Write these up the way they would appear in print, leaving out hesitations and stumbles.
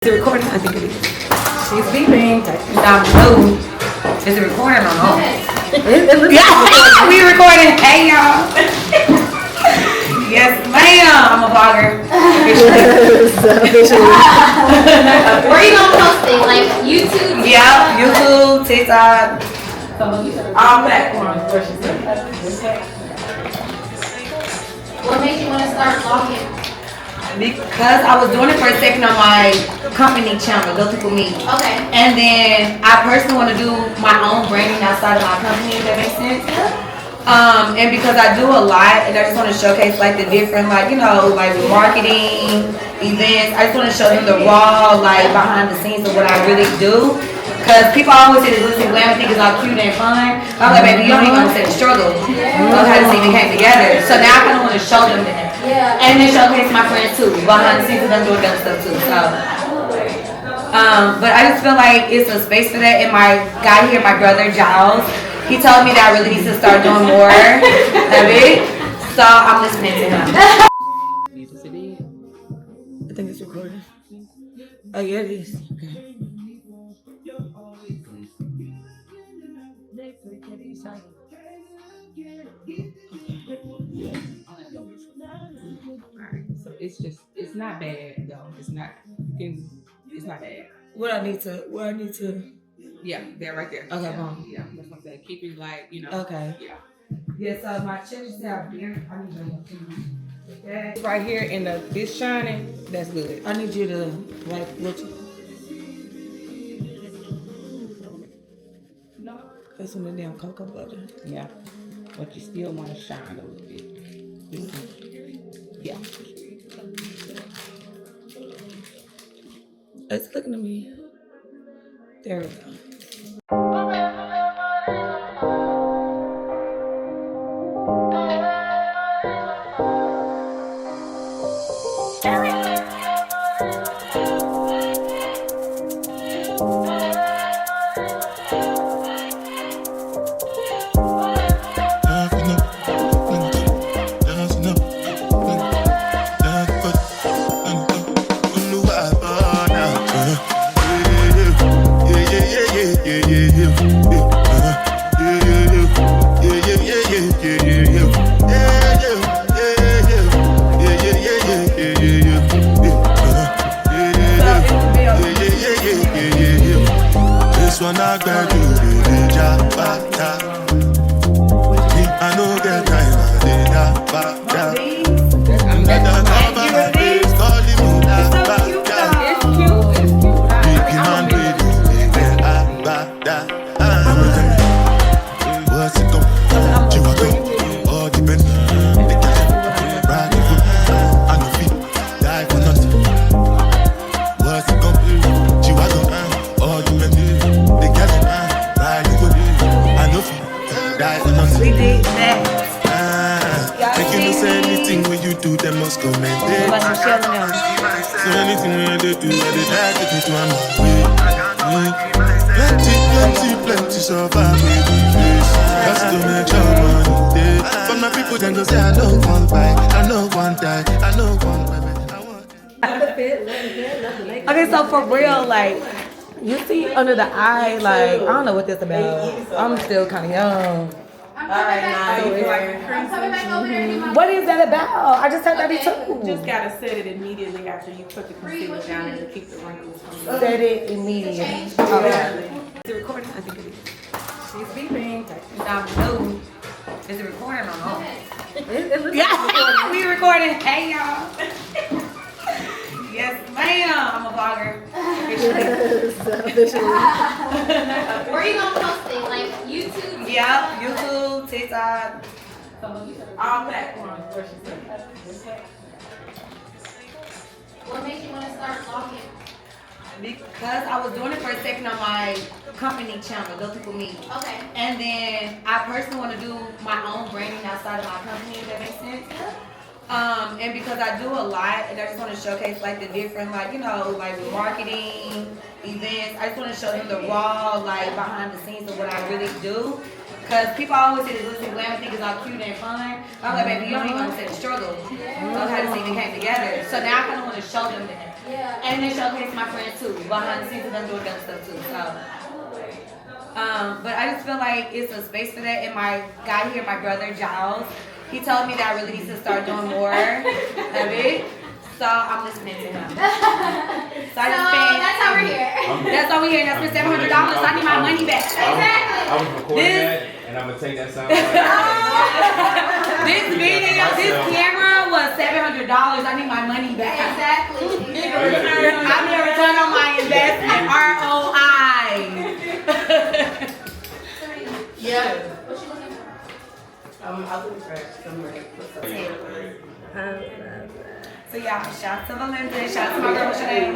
Is it recording? I think it is. She's beeping. No. Is it recording or not? Yeah, we recording. Hey, y'all. Yes, ma'am. I'm a vlogger. Officially. Where are you gonna post it? Like YouTube? Yeah, YouTube, TikTok, All platforms. Where she said. What made you want to start vlogging? because I was doing it for a second on my company channel, Go People Me. Okay. And then I personally want to do my own branding outside of my company, if that makes sense. And because I do a lot, and I just want to showcase like the different, like, you know, like marketing, events. I just want to show them the raw, like behind the scenes of what I really do. Because people always say this Lucy Glam think it's all cute and fun. I'm like, baby, you don't even understand the struggle of how this even came together. So now I kind of want to show them that. Yeah. And then showcase my friends too, behind the scenes of them doing other stuff too. So, but I just feel like it's a space for that. And my guy here, my brother Giles, he told me that I really need to start doing more of it. So I'm listening to him. I think it's recording. Oh yeah, it is. Okay. Alright, so it's not bad though. It's not bad. What I need to. Yeah, they're right there. Okay, yeah, boom. yeah, that's what I'm saying. Keep it like, you know. Okay. Yeah. Yeah, so my chest out here. I need to Right here in this shining, that's good. I need you to like look. That's some of the damn cocoa butter. Yeah. But you still want to shine a little bit. Yeah. It's looking at me. There we go. Plenty survive with the face. Just to make sure money day. For my people, then go say I know one buy, I know one die, I know one baby. Okay, so for real, like, you see under the eye, like, I don't know what this about. I'm still kind of young. I'm coming back over there. Do my What is that about? I just turned 32. You just gotta set it immediately after you put the concealer down and to keep the wrinkles from Set it immediately. Okay. Is it recording? I think it is. She's beeping. No. Is it recording or not? Yeah. we recording. Hey, y'all. Yes, ma'am. I'm a vlogger. Officially. Where are you gonna post it? Like YouTube? Yeah, YouTube, TikTok. All platforms. Where she said. What made you want to start vlogging? Because I was doing it for a second on my company channel, Go People Me. Okay. And then I personally want to do my own branding outside of my company, if that makes sense. And because I do a lot, and I just want to showcase like the different, like, you know, like marketing, events. I just want to show them the raw, like behind the scenes of what I really do. Because people always say this Lucy Glam think it's all cute and fun. I'm like, baby, you don't even understand the struggle of how this even came together. So now I kind of want to show them that. And then showcase my friends too. Behind the scenes of them doing other stuff too. So, but I just feel like it's a space for that. And my guy here, my brother Giles, he told me that I really need to start doing more of it. So I'm listening to him. So I just spent. That's how we're here. That's why we're here. And I spent $700. I need my money back. Exactly. I was recording that, and I'm gonna take that sound. This video, this camera was $700. I need my money back. Exactly. I'm here return on my investment. ROI. Yeah. What you looking for? I'll do fresh somewhere. So yeah, shout to Valentin, shout to my girl, what's your name?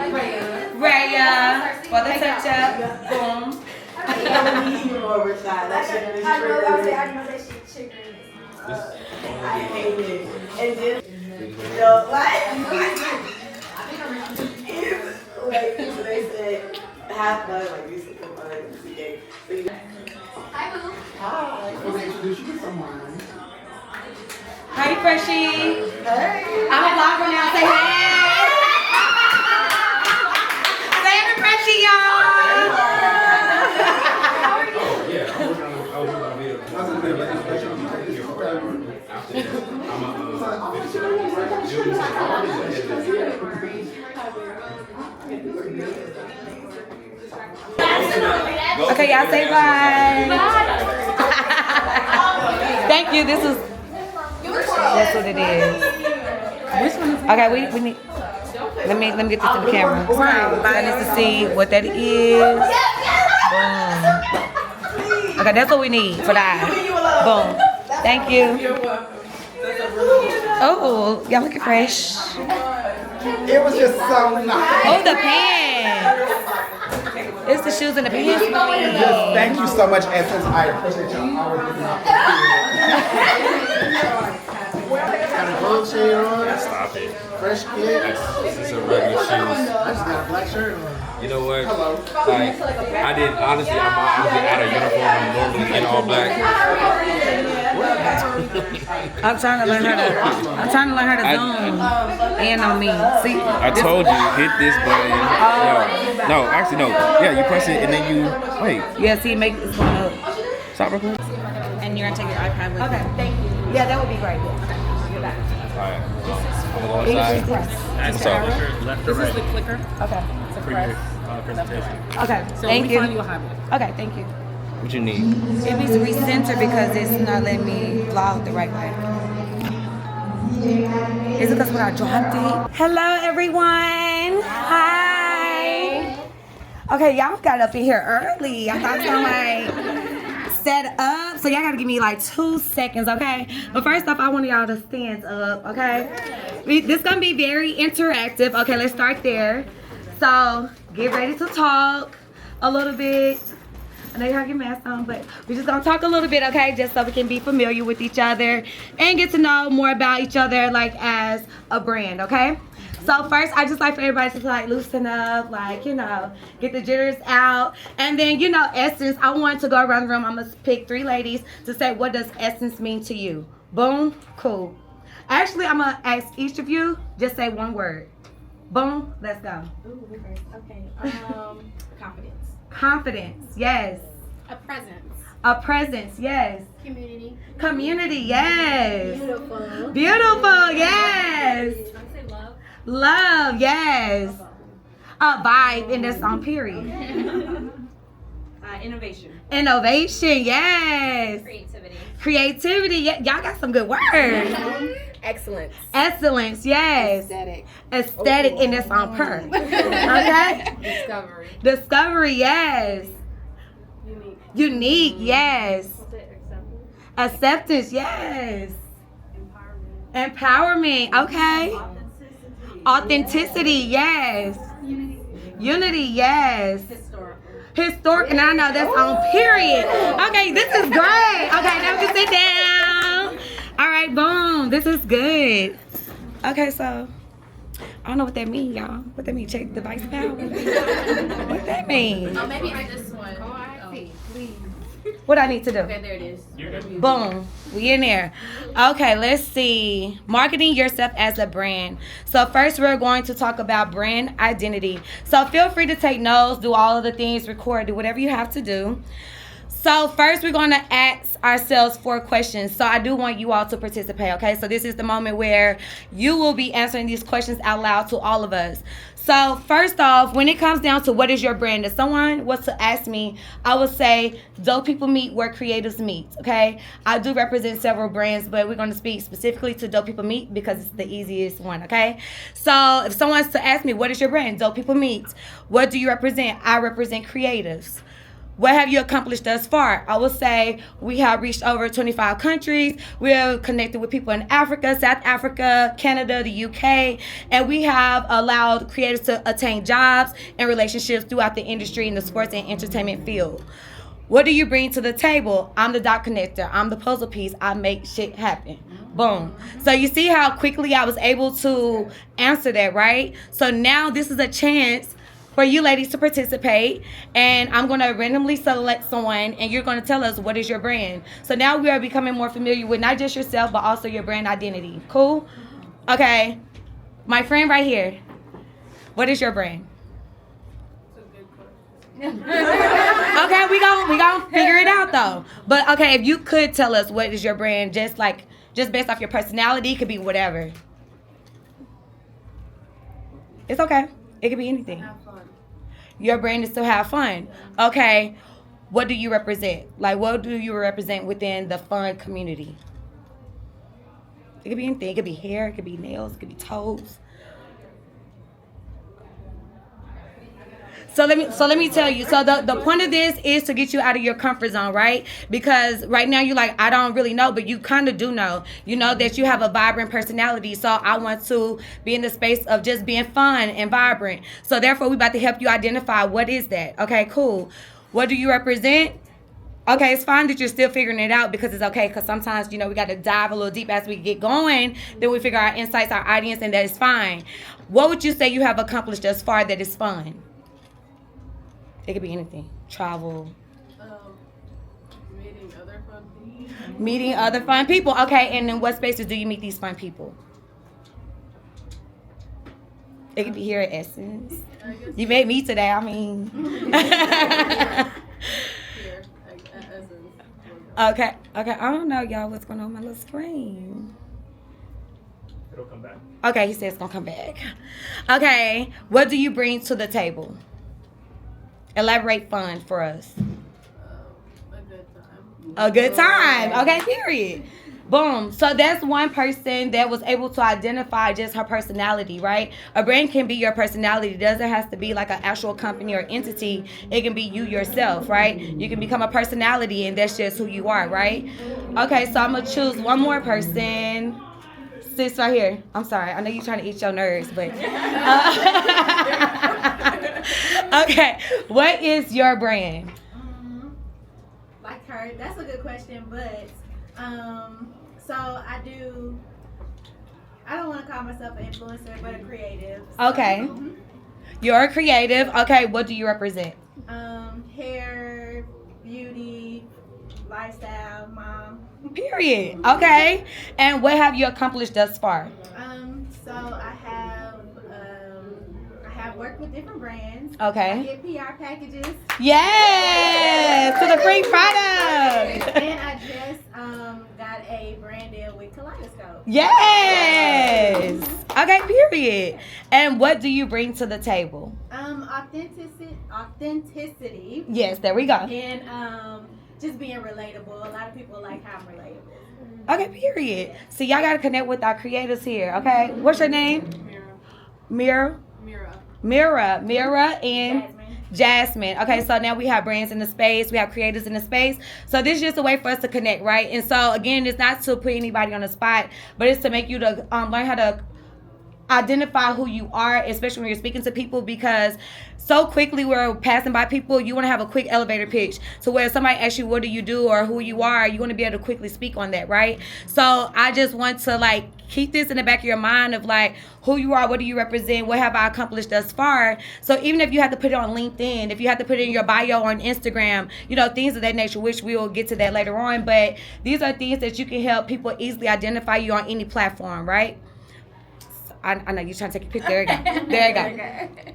Raya, for the touch up, boom. I know that shit chicken. I hate it. And then, like they said, half blood, like you said, Hi, boo. hi. I'm gonna introduce you to someone. Hi, Freshie. Hey. I'm a vlogger now. Say hey. Say hey, Freshie, y'all. Yeah, I was working on a video. Okay, y'all say bye. Thank you. This is. That's what it is. Okay, we need. Let me get this in the camera. I need to see what that is. Boom. Okay, that's what we need for that. Boom. Thank you. Oh, y'all looking fresh. It was just so nice. Oh, the pants. It's the shoes and the pants. Just thank you so much, Essence. I appreciate y'all always looking out got a gold chain on. Stop it. Fresh kid. This is a regular shoes. I just got a black shirt on. You know what? Hello. Like, I didn't, honestly, I'm out of uniform. I'm normally in all black. I'm trying to learn how to zoom in on me. See, I told you, hit this button. No, actually, no. Yeah, you press it and then you, wait. yeah, see, make this one up. Stop real quick. And you're gonna take your iPad with Okay, thank you. Yeah, that would be great. You're back. Alright. I'm gonna go inside. What's up? Left or right? the clicker. Okay. It's a press. Presentation. Okay. So Thank we you. find you a highlight. Okay, thank you. What you need? It needs to recenter because it's not letting me vlog the right way. Is it because when I dropped it? Hello, everyone. Hi. Okay, y'all got up in here early. I thought somebody set up. So y'all gotta give me like 2 seconds, okay? But first off, I want y'all to stand up, okay? This gonna be very interactive. Okay, let's start there. So get ready to talk a little bit. I know you have your mask on, but we're just gonna talk a little bit, okay? Just so we can be familiar with each other and get to know more about each other, like as a brand, okay? So first, I just like for everybody to like loosen up, like, you know, get the jitters out. And then, you know, Essence, I want to go around the room. I'm gonna pick 3 ladies to say, what does Essence mean to you? Boom, cool. Actually, I'm gonna ask each of you, just say 1 word. Boom, let's go. Ooh, okay. Confidence. Confidence, yes. A presence. A presence, yes. Community. Community, yes. Beautiful. Beautiful, yes. I say love. Love, yes. A vibe in this song, period. Innovation. Innovation, yes. Creativity. Creativity, yeah. Y'all got some good words. Excellence. Excellence, yes. Aesthetic. Aesthetic in this song, per. Okay? Discovery. Discovery, yes. Unique, yes. Acceptance, yes. Empowerment, okay. Authenticity, yes. Unity, yes. Historic, and I know that's on period. Okay, this is great. Okay, now we can sit down. All right, boom. This is good. Okay, so I don't know what that means, y'all. What that mean? Check device power? What that mean? Oh, maybe on this one. Oh, I see. Please. What I need to do? Okay, there it is. Boom. We in there. Okay, let's see. Marketing yourself as a brand. So first we're going to talk about brand identity. So feel free to take notes, do all of the things, record, do whatever you have to do. So first we're going to ask ourselves 4 questions. So I do want you all to participate, okay? So this is the moment where you will be answering these questions out loud to all of us. So first off, when it comes down to what is your brand, if someone was to ask me, I would say dope people meet where creatives meet, okay? I do represent several brands, but we're going to speak specifically to dope people meet because it's the easiest one, okay? So if someone's to ask me, what is your brand? Dope people meet. What do you represent? I represent creatives. What have you accomplished thus far? I will say we have reached over 25 countries. We have connected with people in Africa, South Africa, Canada, the UK, and we have allowed creators to attain jobs and relationships throughout the industry in the sports and entertainment field. What do you bring to the table? I'm the dot connector. I'm the puzzle piece. I make shit happen. Boom. So you see how quickly I was able to answer that, right? So now this is a chance for you ladies to participate, and I'm going to randomly select someone, and you're going to tell us what is your brand. So now we are becoming more familiar with not just yourself, but also your brand identity. Cool? Okay. My friend right here, what is your brand? Okay, we gon' figure it out though. But okay, if you could tell us what is your brand, just based off your personality, it could be whatever. It's okay. It could be anything. Your brand is to have fun. Okay. What do you represent? Like, what do you represent within the fun community? It could be anything. It could be hair. It could be nails. It could be toes. So let me tell you. So the point of this is to get you out of your comfort zone, right? Because right now you're like, I don't really know, but you kind of do know. You know that you have a vibrant personality. So I want to be in the space of just being fun and vibrant. So therefore, we about to help you identify what is that. Okay, cool. What do you represent? Okay, it's fine that you're still figuring it out because it's okay. Because sometimes, we got to dive a little deep as we get going. Then we figure our insights, our audience, and that is fine. What would you say you have accomplished thus far that is fun? It could be anything. Travel. Meeting other fun people. Meeting other fun people. Okay, and in what spaces do you meet these fun people? It could be here at Essence. You met me today, I mean. Here, at Essence. Okay. I don't know, y'all, what's going on my little screen. It'll come back. Okay, he said it's going to come back. Okay, what do you bring to the table? Elaborate fun for us. A good time. A good time. Okay, period. Boom. So that's one person that was able to identify just her personality, right? A brand can be your personality. It doesn't have to be like an actual company or entity. It can be you yourself, right? You can become a personality and that's just who you are, right? Okay, so I'm going to choose one more person. Sis right here. I'm sorry. I know you're trying to eat your nerves, but... Okay, what is your brand? Like her, that's a good question, but so I don't want to call myself an influencer, but a creative. So, Okay. You're a creative. Okay, what do you represent? Hair, beauty, lifestyle, mom. Period. Okay. And what have you accomplished thus far? So I have worked with different brands. Okay. I get PR packages. Yes, to the free product. And I just got a brand deal with Kaleidoscope. Yes. Okay, period. And what do you bring to the table? Authenticity. Yes, there we go. And just being relatable. A lot of people like how I'm relatable. Okay, period. So y'all gotta connect with our creators here, okay? What's your name? Mira and Jasmine. Okay, so now we have brands in the space, we have creators in the space. So this is just a way for us to connect, right? And so again, it's not to put anybody on the spot, but it's to make you to learn how to identify who you are, especially when you're speaking to people, because so quickly we're passing by people. You want to have a quick elevator pitch to where somebody asks you what do you do or who you are, you want to be able to quickly speak on that, right? So I just want to like keep this in the back of your mind of like who you are, what do you represent, what have I accomplished thus far. So even if you have to put it on LinkedIn, if you have to put it in your bio on Instagram, you know, things of that nature, which we will get to that later on, but these are things that you can help people easily identify you on any platform, right? I know you're trying to take a picture. There you go.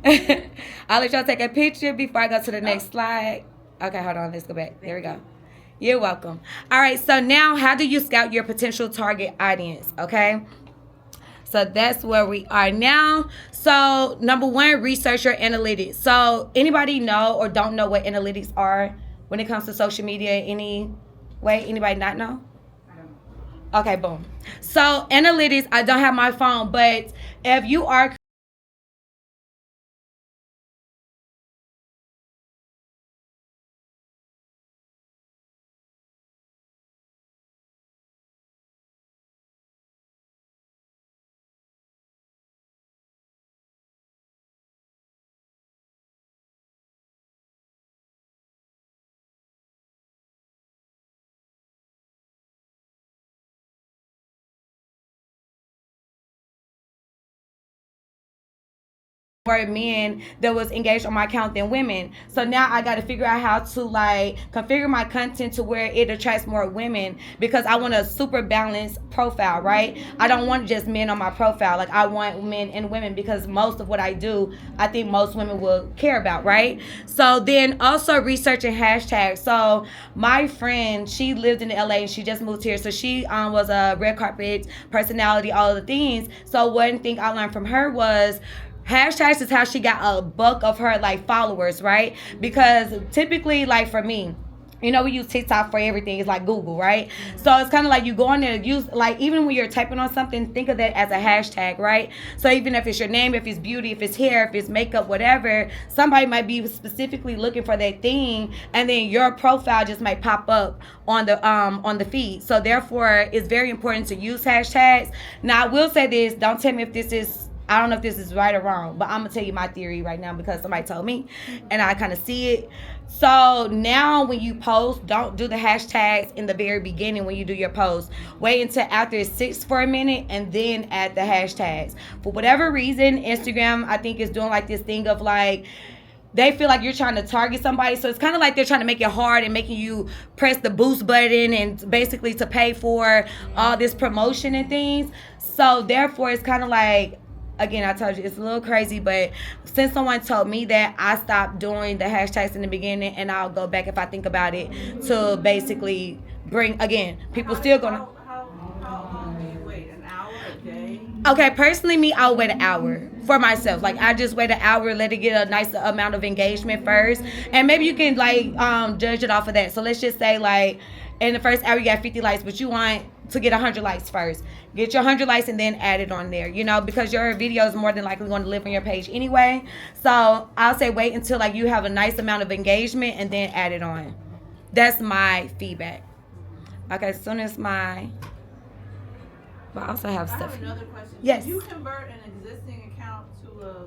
There you go. I'll let y'all take a picture before I go to the next slide. Okay, hold on. Let's go back. There we go. You're welcome. All right, so now how do you scout your potential target audience, okay? So that's where we are now. So number one, research your analytics. So anybody know or don't know what analytics are when it comes to social media in any way? Anybody not know? Okay, boom. So analytics, I don't have my phone, but if you are more men that was engaged on my account than women. So now I got to figure out how to like configure my content to where it attracts more women, because I want a super balanced profile, right? I don't want just men on my profile. Like I want men and women, because most of what I do, I think most women will care about, right? So then also researching hashtags. So my friend, she lived in LA and she just moved here. So she was a red carpet personality, all of the things. So one thing I learned from her was hashtags is how she got a bulk of her like followers, right? Because typically, like for me, you know, we use TikTok for everything. It's like Google, right? So it's kind of like you go on there and use, like, even when you're typing on something, think of that as a hashtag, right? So even if it's your name, if it's beauty, if it's hair, if it's makeup, whatever, somebody might be specifically looking for that thing, and then your profile just might pop up on the feed. So therefore, it's very important to use hashtags. Now, I will say this. Don't tell me if this is, I don't know if this is right or wrong, but I'm going to tell you my theory right now because somebody told me and I kind of see it. So now when you post, don't do the hashtags in the very beginning when you do your post. Wait until after it sits for a minute and then add the hashtags. For whatever reason, Instagram, I think, is doing like this thing of like, they feel like you're trying to target somebody. So it's kind of like they're trying to make it hard and making you press the boost button and basically to pay for all this promotion and things. So therefore, it's kind of like, again, I told you it's a little crazy, but since someone told me that, I stopped doing the hashtags in the beginning, and I'll go back if I think about it to basically bring, again, people still gonna. How long do you wait? An hour, a day? Okay, personally, me, I'll wait an hour for myself. Like, I just wait an hour, let it get a nice amount of engagement first, and maybe you can like judge it off of that. So let's just say like in the first hour you got 50 likes, but you want to get 100 likes first. Get your 100 likes and then add it on there, you know, because your video is more than likely going to live on your page anyway. So I'll say wait until like you have a nice amount of engagement and then add it on. That's my feedback. Okay, as soon as my, but I also have I stuff. have another question. Yes. Can you convert an existing account to a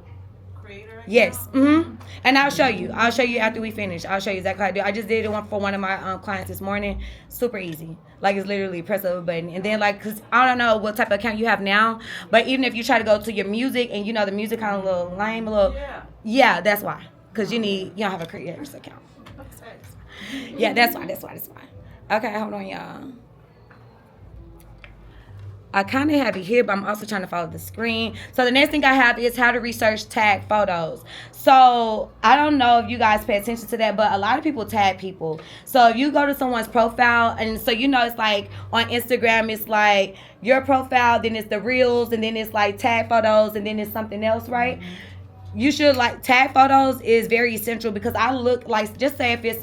creator account? Yes. Mm-hmm. And I'll show you. I'll show you after we finish. I'll show you exactly how to do it. I just did it for one of my clients this morning. Super easy. Like, it's literally press a button. And then, like, because I don't know what type of account you have now, but even if you try to go to your music and, you know, the music kind of a little lame, a little. Yeah, that's why. Because you don't have a creator's account. Yeah, that's why. Okay, hold on, y'all. I kind of have it here, but I'm also trying to follow the screen. So the next thing I have is how to research tag photos. So I don't know if you guys pay attention to that, but a lot of people tag people. So if you go to someone's profile, and so you know it's like on Instagram, it's like your profile, then it's the reels, and then it's like tag photos, and then it's something else, right? You should like tag photos is very essential, because I look like, just say if it's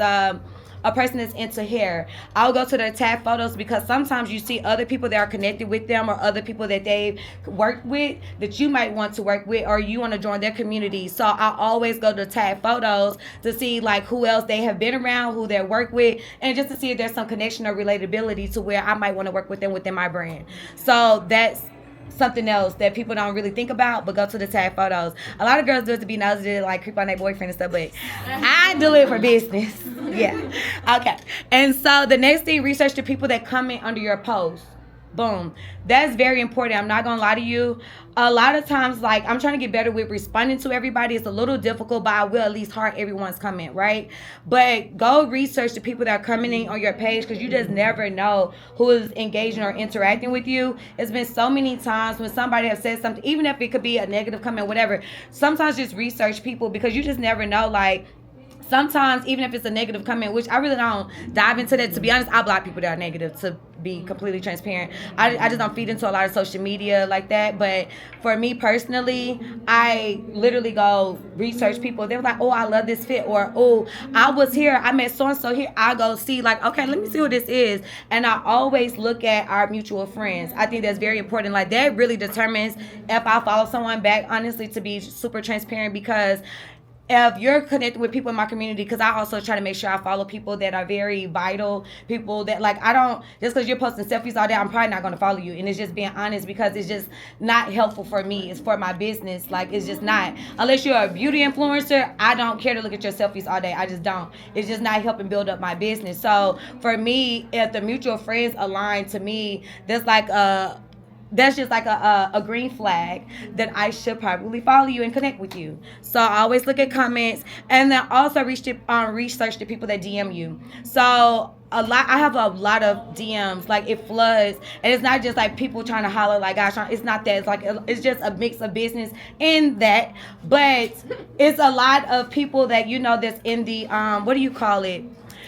a person that's into hair, I'll go to their tag photos, because sometimes you see other people that are connected with them or other people that they've worked with that you might want to work with or you want to join their community. So I always go to tag photos to see like who else they have been around, who they work with, and just to see if there's some connection or relatability to where I might want to work with them within my brand. So that's something else that people don't really think about, but go to the tag photos. A lot of girls do it to be nosy, to like creep on their boyfriend and stuff, but I do it for business. Yeah. Okay. And so the next thing, research the people that comment under your post. Boom. That's very important. I'm not gonna lie to you. A lot of times, like, I'm trying to get better with responding to everybody. It's a little difficult, but I will at least heart everyone's comment, right? But go research the people that are commenting on your page, because you just never know who is engaging or interacting with you. It's been so many times when somebody has said something, even if it could be a negative comment, whatever. Sometimes just research people, because you just never know, like, sometimes, even if it's a negative comment, which I really don't dive into that. To be honest, I block people that are negative, to be completely transparent. I just don't feed into a lot of social media like that. But for me personally, I literally go research people. They're like, oh, I love this fit. Or, oh, I was here. I met so-and-so here. I go see, like, okay, let me see what this is. And I always look at our mutual friends. I think that's very important. Like, that really determines if I follow someone back, honestly, to be super transparent, because if you're connected with people in my community, because I also try to make sure I follow people that are very vital, people that, like, I don't, just because you're posting selfies all day, I'm probably not going to follow you. And it's just being honest, because it's just not helpful for me. It's for my business. Like, it's just not. Unless you're a beauty influencer, I don't care to look at your selfies all day. I just don't. It's just not helping build up my business. So for me, if the mutual friends align, to me, that's just like a green flag that I should probably follow you and connect with you. So I always look at comments, and then also research the people that DM you. So I have a lot of DMs, like, it floods, and it's not just like people trying to holler, like, gosh, it's not that. It's like, it's just a mix of business in that, but it's a lot of people that, you know, that's in the what do you call it?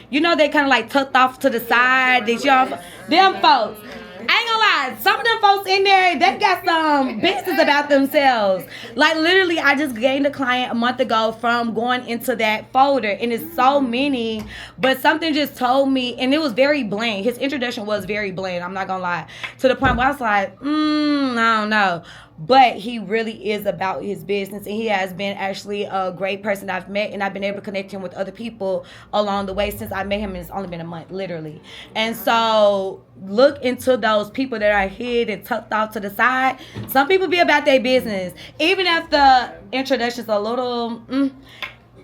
You know, they kind of like tucked off to the side. Them folks. I ain't gonna lie, some of them folks in there, they got some business about themselves. Like, literally, I just gained a client a month ago from going into that folder, and it's so many, but something just told me, and it was very bland. His introduction was very bland, I'm not gonna lie, to the point where I was like, I don't know. But he really is about his business, and he has been actually a great person I've met, and I've been able to connect him with other people along the way since I met him, and it's only been a month, literally. And so look into those people that are hid and tucked off to the side. Some people be about their business. Even if the introduction's a little...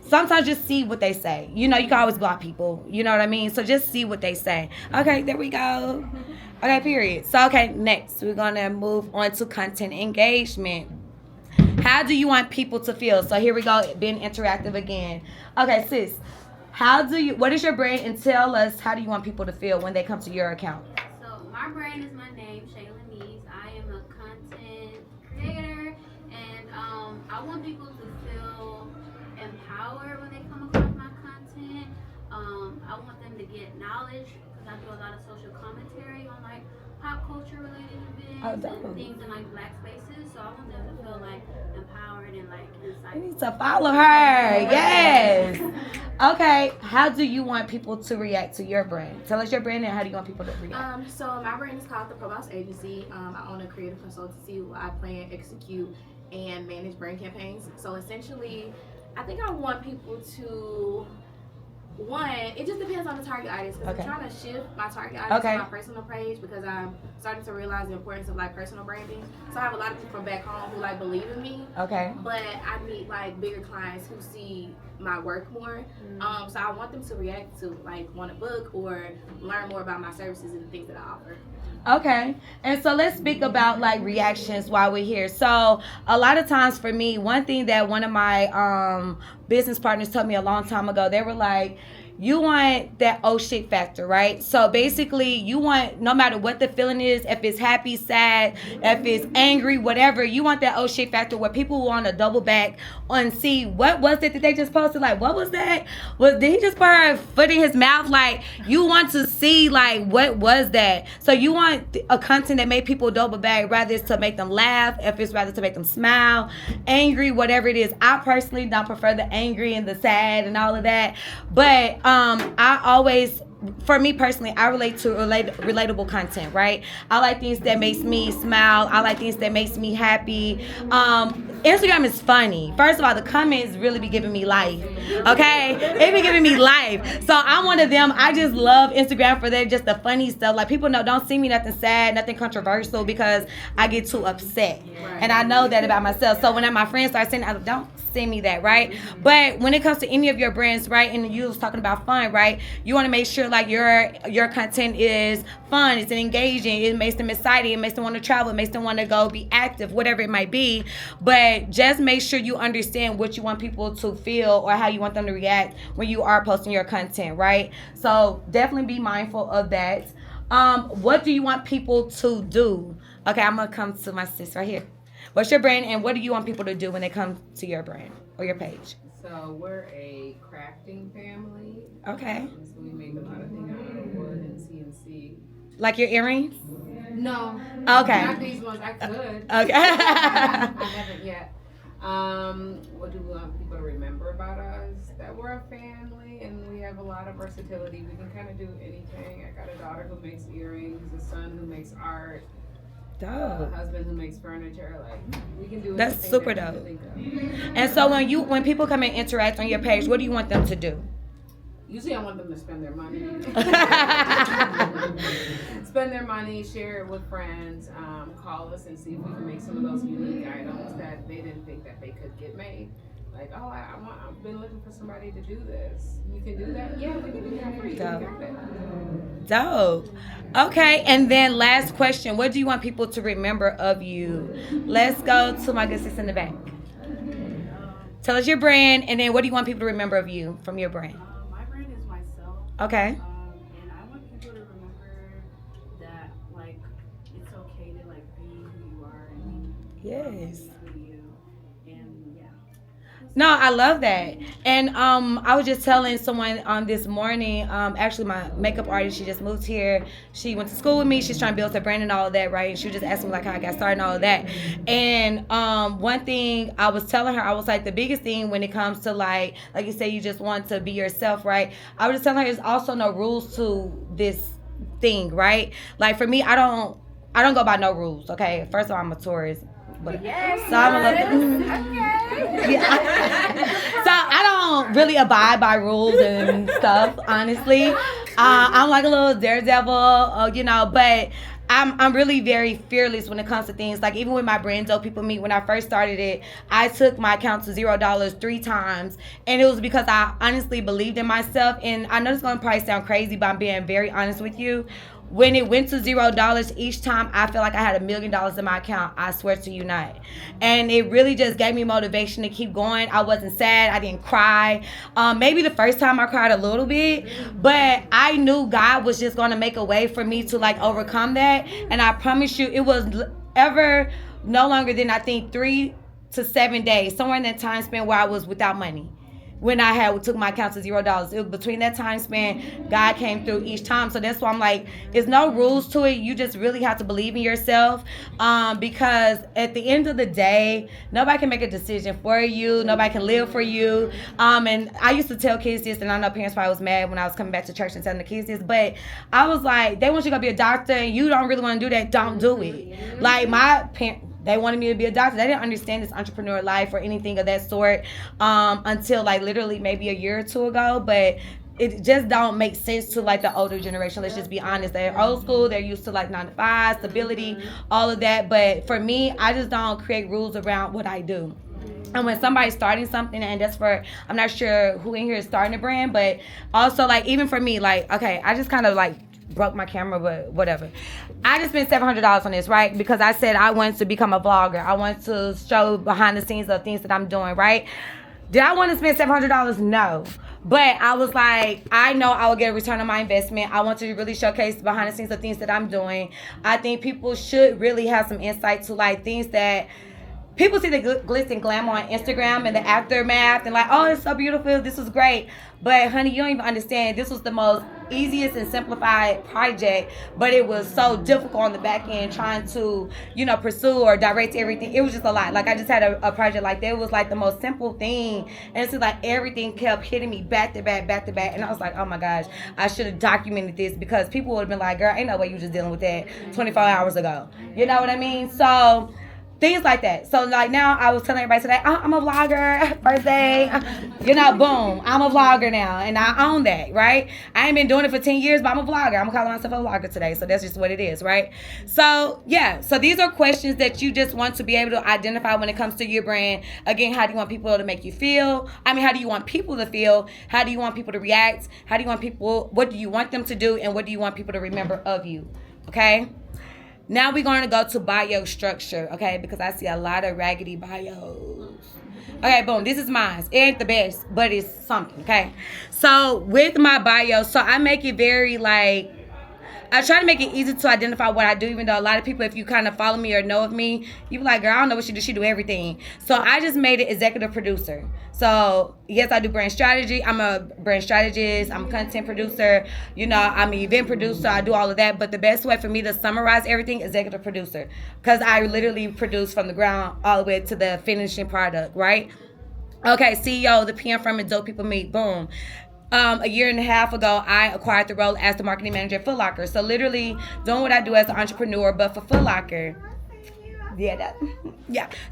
sometimes just see what they say. You know, you can always block people. You know what I mean? So just see what they say. Okay, there we go. Okay, period. So, okay, next, we're going to move on to content engagement. How do you want people to feel? So here we go, being interactive again. Okay, sis, what is your brand, and tell us, how do you want people to feel when they come to your account? So my brand is my name, Shayla Mees. I am a content creator, and I want people to feel empowered when they come across my content. I want them to get knowledge, because I do a lot of social commentary on, like, pop culture related events and things in, like, black spaces. So I want them to feel, like, empowered and, like, insightful. You need to follow her. Yes. Okay. How do you want people to react to your brand? Tell us your brand, and how do you want people to react? So my brand is called the Pro Boss Agency. I own a creative consultancy where I plan, execute, and manage brand campaigns. So essentially, I think I want people to... it just depends on the target audience, because I'm trying to shift my target audience to my personal page, because I'm starting to realize the importance of, like, personal branding. So I have a lot of people from back home who, like, believe in me. Okay. But I need, like, bigger clients who see my work more. So I want them to react to, like, want a book or learn more about my services and the things that I offer. Okay. And so let's speak about, like, reactions while we're here. So a lot of times for me, one thing that one of my business partners told me a long time ago, they were like, you want that oh shit factor, right? So basically, you want, no matter what the feeling is, if it's happy, sad, if it's angry, whatever, you want that oh shit factor where people want to double back and see what was it that they just posted. Like, what was that? Did he just put her foot in his mouth? Like, you want to see, like, what was that? So you want a content that make people double back, rather it's to make them laugh, if it's rather to make them smile, angry, whatever it is. I personally don't prefer the angry and the sad and all of that, but I always, for me personally, I relate to relatable content, right? I like things that makes me smile. I like things that makes me happy. Instagram is funny. First of all, the comments really be giving me life. Okay? They be giving me life. So I'm one of them. I just love Instagram for that, just the funny stuff. Like, people don't see me nothing sad, nothing controversial, because I get too upset. And I know that about myself. So when my friends start saying, don't send me that, right? But when it comes to any of your brands, right, and you was talking about fun, right, you want to make sure like your content is fun, it's engaging, it makes them excited, it makes them want to travel, it makes them want to go be active, whatever it might be. But just make sure you understand what you want people to feel or how you want them to react when you are posting your content, right? So definitely be mindful of that. What do you want people to do? Okay, I'm gonna come to my sis right here. What's your brand, and what do you want people to do when they come to your brand or your page? So we're a crafting family. Okay. So we make a lot of things out of wood and CNC. Like your earrings? No. Okay. Not these ones. I could. Okay. I haven't yet. What do we want people to remember about us? That we're a family and we have a lot of versatility. We can kind of do anything. I got a daughter who makes earrings, a son who makes art. A husband who makes furniture, like we can do. That's super dope. And so when people come and interact on your page, what do you want them to do? Usually, I want them to spend their money. Spend their money, share it with friends, call us and see if we can make some of those unique items that they didn't think that they could get made. Like, oh, I've been looking for somebody to do this. You can do that? Yeah, we can do that for you. Dope. Okay, and then last question. What do you want people to remember of you? Let's go to my good sis in the back. Tell us your brand, and then what do you want people to remember of you from your brand? My brand is myself. Okay. And I want people to remember that, like, it's okay to, like, be who you are and Yes. be you. And, yeah. No, I love that. And I was just telling someone this morning, actually my makeup artist, she just moved here. She went to school with me. She's trying to build her brand and all of that, right? And she was just asking me like how I got started and all of that. And one thing I was telling her, I was like, the biggest thing when it comes to like you say, you just want to be yourself, right? I was just telling her there's also no rules to this thing, right? Like for me, I don't go by no rules, okay? First of all, I'm a tourist. But, yes, so I'm a yeah. So I don't really abide by rules and stuff, honestly. I'm like a little daredevil, but I'm really very fearless when it comes to things. Like even with my brand Dope People Meet, when I first started it, I took my account to $0 3 times, and it was because I honestly believed in myself. And I know it's gonna probably sound crazy, but I'm being very honest with you. When it went to $0 each time, I felt like I had $1 million in my account. I swear to you not. And it really just gave me motivation to keep going. I wasn't sad. I didn't cry. Maybe the first time I cried a little bit, but I knew God was just going to make a way for me to like overcome that. And I promise you, it was ever no longer than I think 3 to 7 days, somewhere in that time span where I was without money. When I took my account to $0, it was between that time span, God came through each time. So that's why I'm like, there's no rules to it. You just really have to believe in yourself, because at the end of the day, nobody can make a decision for you. Nobody can live for you. And I used to tell kids this, and I know parents probably was mad when I was coming back to church and telling the kids this, but I was like, they want you to go be a doctor, and you don't really want to do that. Don't do it. Like my parents, they wanted me to be a doctor. They didn't understand this entrepreneur life or anything of that sort until like literally maybe a year or two ago. But it just don't make sense to like the older generation. Let's just be honest. They're old school. They're used to like 9 to 5, stability, all of that. But for me, I just don't create rules around what I do. And when somebody's starting something, and that's for, I'm not sure who in here is starting a brand, but also like even for me, like, okay, I just kind of like broke my camera, but whatever. I just spent $700 on this, right? Because I said I wanted to become a vlogger. I want to show behind the scenes of things that I'm doing, right? Did I want to spend $700? No. But I was like, I know I will get a return on my investment. I want to really showcase behind the scenes of things that I'm doing. I think people should really have some insight to like things that people see the glitz and glamour on Instagram and the aftermath and like, oh, it's so beautiful, this was great. But honey, you don't even understand. This was the most easiest and simplified project, but it was so difficult on the back end trying to, pursue or direct everything. It was just a lot. Like I just had a project like that. It was like the most simple thing. And it's just like everything kept hitting me back to back. And I was like, oh my gosh, I should have documented this, because people would have been like, girl, ain't no way you just dealing with that 24 hours ago. You know what I mean? So Things like that. So like now I was telling everybody today, I'm a vlogger, first day, boom, I'm a vlogger now, and I own that, right? I ain't been doing it for 10 years, but I'm a vlogger. I'm calling myself a vlogger today, so that's just what it is, right? So yeah, so these are questions that you just want to be able to identify when it comes to your brand. Again, how do you want people to make you feel? How do you want people to feel? How do you want people to react? How do you want people, what do you want them to do, and what do you want people to remember of you, okay? Now we're going to go to bio structure, okay? Because I see a lot of raggedy bios. Okay, boom. This is mine. It ain't the best, but it's something, okay? So with my bio, so I make it very like, I try to make it easy to identify what I do, even though a lot of people, if you kind of follow me or know of me, you be like, girl, I don't know what she do. She do everything. So I just made it executive producer. So yes, I do brand strategy. I'm a brand strategist. I'm a content producer. I'm an event producer. I do all of that. But the best way for me to summarize everything, executive producer. Because I literally produce from the ground all the way to the finishing product, right? Okay, CEO, the PM firm, and Dope People Meet. Boom. A year and a half ago, I acquired the role as the marketing manager at Foot Locker. So literally doing what I do as an entrepreneur, but for Foot Locker. Yeah.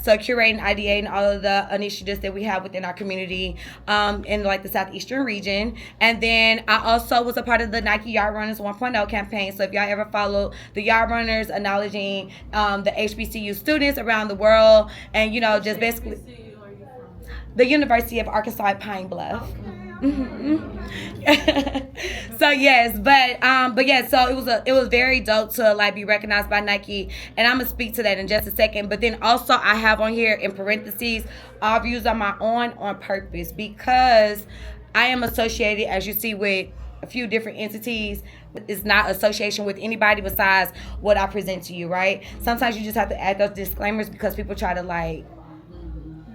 So curating, ideating all of the initiatives that we have within our community in like the southeastern region. And then I also was a part of the Nike Yard Runners 1.0 campaign. So if y'all ever follow the Yard Runners, acknowledging the HBCU students around the world, and just basically the University of Arkansas at Pine Bluff. So yes, but yeah, so it was very dope to like be recognized by Nike, and I'm gonna speak to that in just a second. But then also I have on here in parentheses, all views are my own on purpose, because I am associated, as you see, with a few different entities. It's not association with anybody besides what I present to you, right? Sometimes you just have to add those disclaimers because people try to like,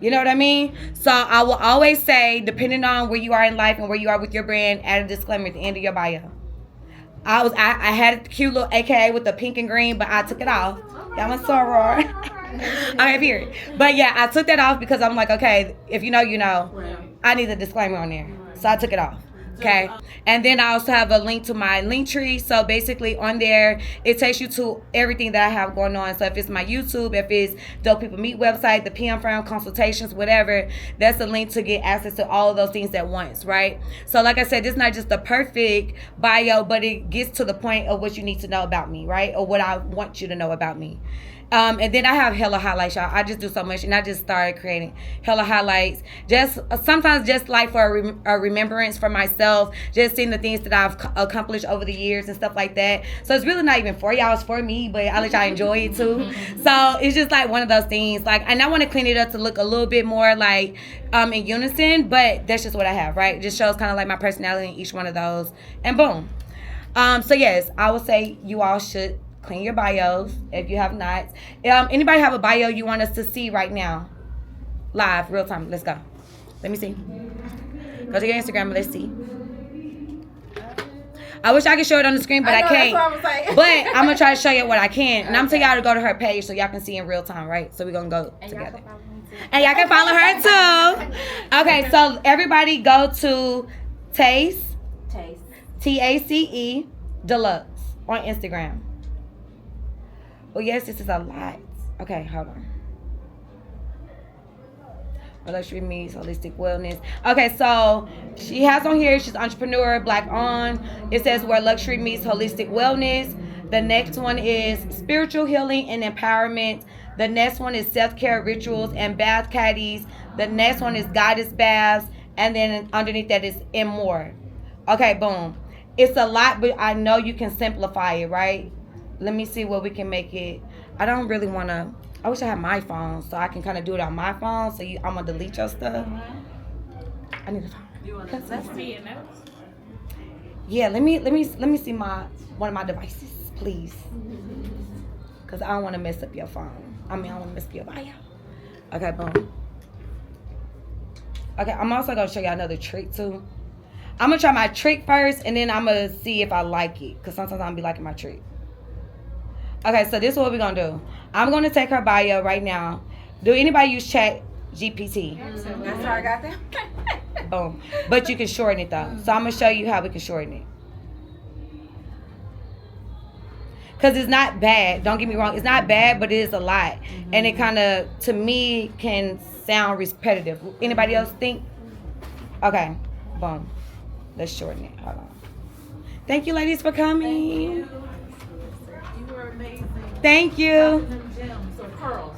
you know what I mean? So I will always say, depending on where you are in life and where you are with your brand, add a disclaimer at the end of your bio. I had a cute little AKA with the pink and green, but I took it off. That was so raw. Okay, period. But yeah, I took that off because I'm like, okay, if you know, you know. I need a disclaimer on there. So I took it off. Okay, and then I also have a link to my link tree. So basically on there, it takes you to everything that I have going on. So if it's my YouTube, if it's Dope People Meet website, the PM firm, consultations, whatever, that's a link to get access to all of those things at once, right? So like I said, this is not just the perfect bio, but it gets to the point of what you need to know about me, right? Or what I want you to know about me. And then I have hella highlights, y'all. I just do so much, and I just started creating hella highlights. Just sometimes just like for a remembrance for myself, just seeing the things that I've accomplished over the years and stuff like that. So it's really not even for y'all, it's for me, but I let y'all enjoy it too. So it's just like one of those things. Like, and I want to clean it up to look a little bit more like in unison, but that's just what I have, right? It just shows kind of like my personality in each one of those, and boom. So yes, I would say you all should clean your bios if you have not. Anybody have a bio you want us to see right now? Live, real time. Let's go. Let me see. Go to your Instagram and let's see. I wish I could show it on the screen, but I can't. That's what I'm saying. But I'm going to try to show you what I can. And I'm going to tell y'all to go to her page so y'all can see in real time, right? So we're going to go together. And y'all can follow her too. Okay, so everybody go to Taste. TACE Deluxe on Instagram. Oh, yes, this is a lot. Okay, hold on. Luxury Meets Holistic Wellness. Okay, so she has on here, she's entrepreneur, black on. It says where luxury meets holistic wellness. The next one is spiritual healing and empowerment. The next one is self-care rituals and bath caddies. The next one is goddess baths. And then underneath that is and more. Okay, boom. It's a lot, but I know you can simplify it, right? Let me see what we can make it. I don't really want to. I wish I had my phone so I can kind of do it on my phone. So I'm going to delete your stuff. I need a phone. You want to see your notes? Yeah, let me see one of my devices, please. Because I don't want to mess up your phone. I don't want to mess up your bio. Okay, boom. Okay, I'm also going to show you another trick too. I'm going to try my trick first, and then I'm going to see if I like it. Because sometimes I'm going to be liking my trick. Okay, so this is what we're going to do. I'm going to take her bio right now. Do anybody use Chat GPT? That's how I got that. Boom. But you can shorten it, though. So I'm going to show you how we can shorten it. Because it's not bad. Don't get me wrong. It's not bad, but it is a lot. And it kind of, to me, can sound repetitive. Anybody else think? Okay. Boom. Let's shorten it. Hold on. Thank you, ladies, for coming. You were amazing. Thank you. Gems or pearls.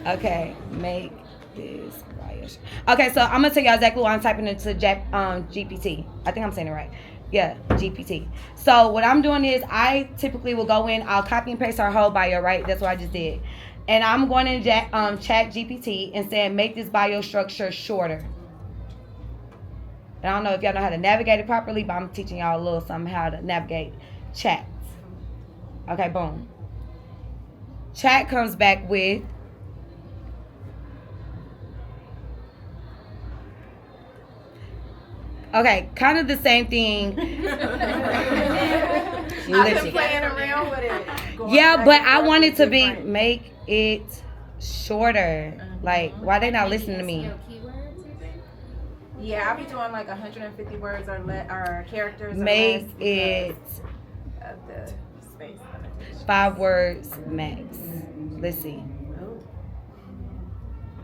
Okay. Make this bio. Okay, so I'm going to tell y'all exactly what I'm typing into GPT. I think I'm saying it right. Yeah, GPT. So what I'm doing is I typically will go in, I'll copy and paste our whole bio, right? That's what I just did. And I'm going in chat GPT and saying, make this bio structure shorter. And I don't know if y'all know how to navigate it properly, but I'm teaching y'all a little something how to navigate chats. Okay, boom. Chat comes back with okay, kind of the same thing. I've been playing around with it. Yeah, but I want it to be make it shorter. Like, why they not listening to me? Yeah, I'll be doing like 150 words or characters. Make it of the space limitation. 5 words max. Let's see.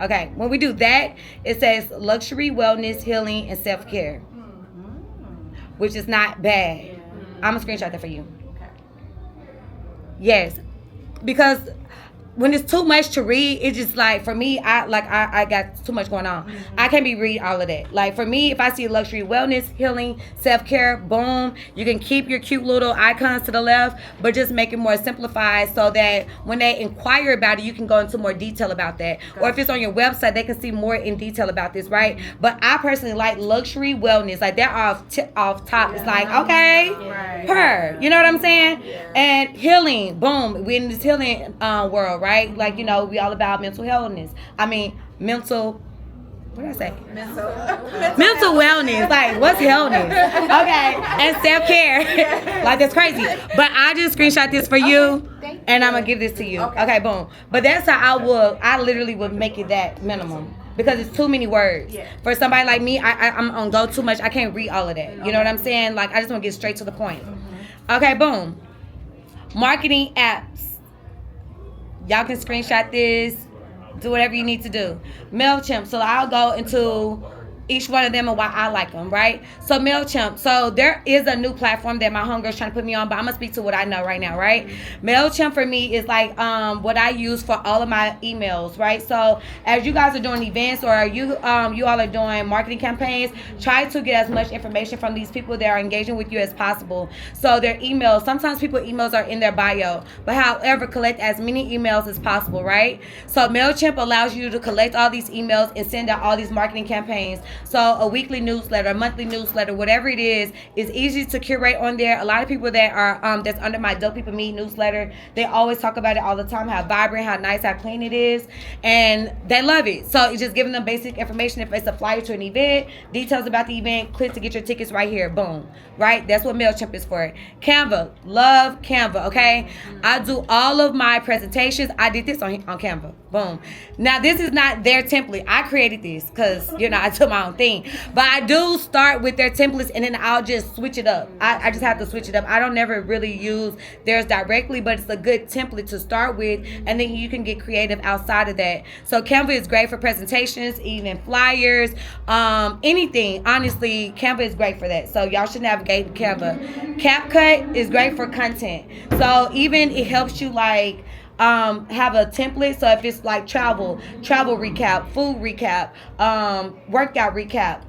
Okay, when we do that, it says luxury, wellness, healing, and self-care, which is not bad. I'm gonna screenshot that for you. Okay. Yes, because when it's too much to read, it's just like, for me, I got too much going on. I can't be reading all of that. Like, for me, if I see luxury, wellness, healing, self-care, boom, you can keep your cute little icons to the left, but just make it more simplified so that when they inquire about it, you can go into more detail about that. Or if it's on your website, they can see more in detail about this, right? But I personally like luxury, wellness. Like, they're off top. It's like, okay, per. You know what I'm saying? And healing, boom. We're in this healing world, right? Like, you know, we all about mental wellness. Mental, what did I say? Mental wellness. Like, what's wellness? Okay. And self-care. Like, that's crazy. But I just screenshot this for you, and I'm going to give this to you. Okay, boom. But that's how I literally would make it that minimum. Because it's too many words. For somebody like me, I'm on go too much. I can't read all of that. You know what I'm saying? Like, I just want to get straight to the point. Okay, boom. Marketing apps. Y'all can screenshot this, do whatever you need to do. MailChimp, so I'll go into each one of them and why I like them, right? So MailChimp, so there is a new platform that my homegirl's trying to put me on, but I'm gonna speak to what I know right now, right? MailChimp for me is like what I use for all of my emails, right? So as you guys are doing events or you all are doing marketing campaigns, try to get as much information from these people that are engaging with you as possible. So their emails, sometimes people's emails are in their bio, but however, collect as many emails as possible, right? So MailChimp allows you to collect all these emails and send out all these marketing campaigns. So a weekly newsletter, a monthly newsletter, whatever it is easy to curate on there. A lot of people that are that's under my Dope People Meet newsletter, they always talk about it all the time, how vibrant, how nice, how clean it is, and they love it. So it's just giving them basic information. If it's a flyer to an event, details about the event, click to get your tickets right here, boom, right? That's what MailChimp is for. Canva, love Canva, okay? I do all of my presentations. I did this on Canva, boom. Now this is not their template. I created this because, you know, I took my own thing. But I do start with their templates and then I'll just switch it up. I just have to switch it up. I don't never really use theirs directly, but it's a good template to start with, and then you can get creative outside of that. So Canva is great for presentations, even flyers, anything. Honestly, Canva is great for that. So y'all should navigate Canva. CapCut is great for content. So even it helps you like have a template. So if it's like travel recap, food recap, workout recap,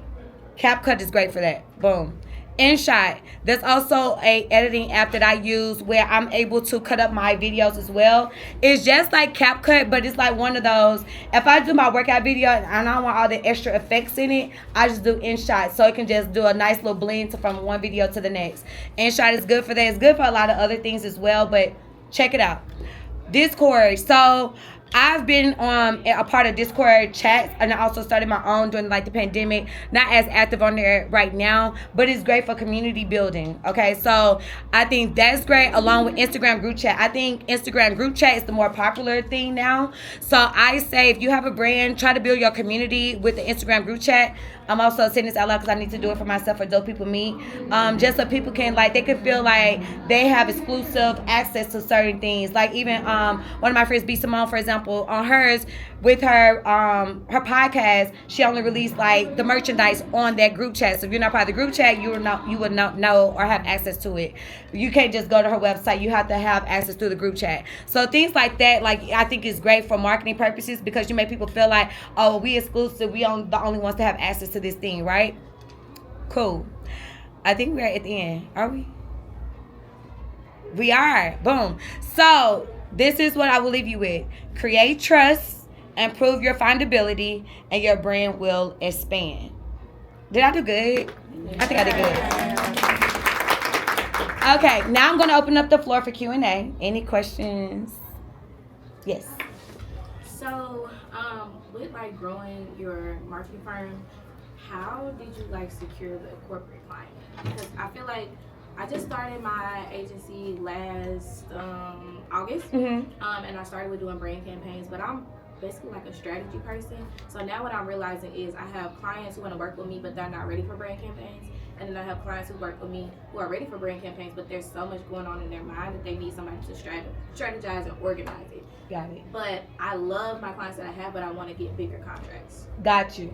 CapCut is great for that. Boom. InShot, there's also a editing app that I use where I'm able to cut up my videos as well. It's just like CapCut, but it's like one of those, if I do my workout video and I don't want all the extra effects in it, I just do InShot, so it can just do a nice little blend from one video to the next. InShot is good for that. It's good for a lot of other things as well, but check it out. Discord. So I've been a part of Discord chats, and I also started my own during like the pandemic. Not as active on there right now, but it's great for community building. Okay, so I think that's great, along with Instagram group chat. I think Instagram group chat is the more popular thing now. So I say if you have a brand, try to build your community with the Instagram group chat. I'm also saying this out loud because I need to do it for myself for Dope People Meet. Just so people can like they can feel like they have exclusive access to certain things. Like even one of my friends, B Simone, for example, on hers with her her podcast, she only released like the merchandise on that group chat. So if you're not part of the group chat, you would not know or have access to it. You can't just go to her website. You have to have access through the group chat. So things like that, like I think is great for marketing purposes because you make people feel like, oh, we exclusive. We are the only ones to have access to this thing, right? Cool. I think we're at the end. Are we? We are. Boom. So this is what I will leave you with. Create trust, improve your findability, and your brand will expand. Did I do good? I think I did good. Okay, now I'm going to open up the floor for Q&A. Any questions? Yes. So, with like growing your marketing firm, how did you like secure the corporate client? Because I feel like I just started my agency last August, and I started with doing brand campaigns, but I'm basically like a strategy person. So now what I'm realizing is I have clients who want to work with me, but they're not ready for brand campaigns. And then I have clients who work with me who are ready for brand campaigns, but there's so much going on in their mind that they need somebody to strategize and organize it. Got it. But I love my clients that I have, but I want to get bigger contracts. Got you.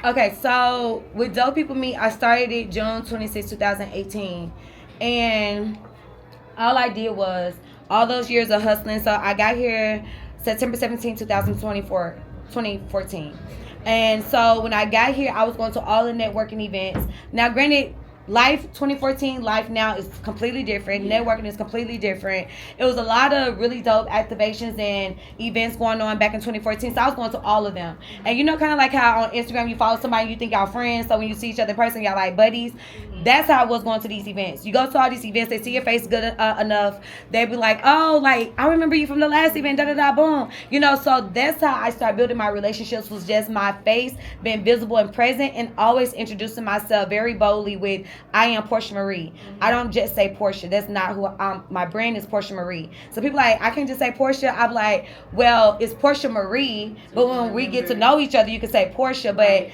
Okay, so with Dope People Meet, I started it June 26, 2018. And all I did was all those years of hustling. So I got here September 17, 2014. And so when I got here, I was going to all the networking events. Now, granted, life 2014, life now is completely different. Networking is completely different. It was a lot of really dope activations and events going on back in 2014. So I was going to all of them. And you know, kind of like how on Instagram you follow somebody, you think y'all friends. So when you see each other in person, y'all like buddies. That's how I was going to these events. You go to all these events, they see your face good enough. They be like, oh, like, I remember you from the last event, da-da-da, boom. You know, so that's how I started building my relationships, was just my face being visible and present and always introducing myself very boldly with, I am Porchia Marie. I don't just say Porchia. That's not who my brand is, Porchia Marie. So people like, I can't just say Porchia. I'm like, well, it's Porchia Marie, but when we get to know each other, you can say Porchia, but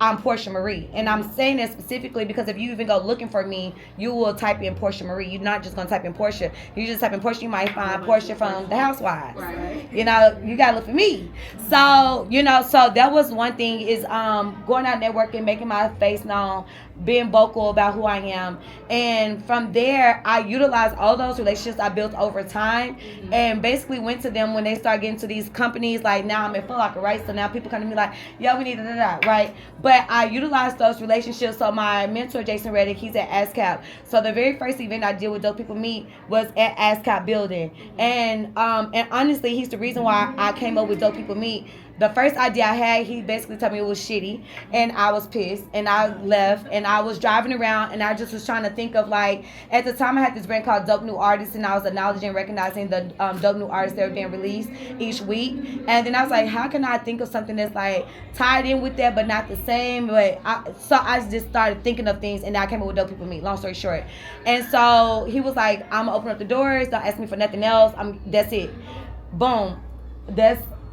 I'm Porchia Marie. And I'm saying that specifically because if you even go looking for me, you will type in Porchia Marie. You're not just going to type in Porchia. You just type in Porchia, you might find Porchia from The Housewives. Right. You know, you got to look for me. So, you know, so that was one thing is going out networking, making my face known, being vocal about who I am. And from there, I utilized all those relationships I built over time and basically went to them when they start getting to these companies. Like now I'm at Foot Locker, right? So now people come to me like, yo, we need da-da-da, right? But I utilized those relationships. So my mentor, Jason Reddick, he's at ASCAP. So the very first event I did with Dope People Meet was at ASCAP building. And honestly, he's the reason why I came up with Dope People Meet. The first idea I had, he basically told me it was shitty, and I was pissed, and I left, and I was driving around, and I just was trying to think of, like, at the time I had this brand called Dope New Artists, and I was acknowledging and recognizing the dope new artists that were being released each week, and then I was like, how can I think of something that's, like, tied in with that, but not the same, so I just started thinking of things, and I came up with Dope People Meet, long story short, and so he was like, I'm gonna open up the doors, don't ask me for nothing else, that's it, boom,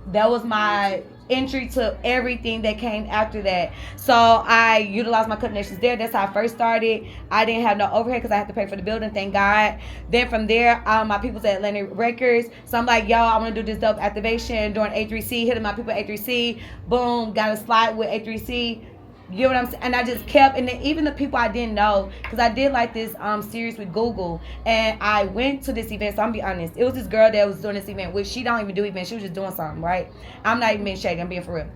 that was my entry to everything that came after that. So I utilized my connections there. That's how I first started. I didn't have no overhead because I had to pay for the building, thank God. Then from there, my people's at Atlantic Records. So I'm like, yo, I want to do this dope activation during A3C. Hitting my people at A3C. Boom, got a slide with A3C. You know what I'm saying? And I just kept, and then even the people I didn't know, because I did like this series with Google, and I went to this event, so I'm gonna be honest, it was this girl that was doing this event, which she don't even do events, she was just doing something, right? I'm not even being shady, I'm being for real.